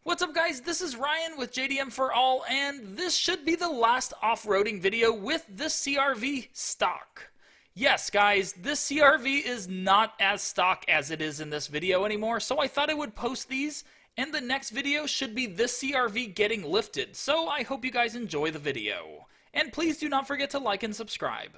What's up guys, this is Ryan with JDM for All, and this should be the last off-roading video with this CRV stock. Yes guys, this CRV is not as stock as it is in this video anymore, so I thought I would post these, and the next video should be this CRV getting lifted, so I hope you guys enjoy the video. And please do not forget to like and subscribe.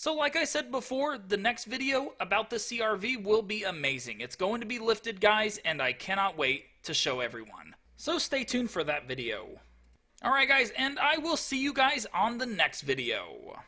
So like I said before, the next video about the CRV will be amazing. It's going to be lifted, guys, and I cannot wait to show everyone. So stay tuned for that video. Alright guys, and I will see you guys on the next video.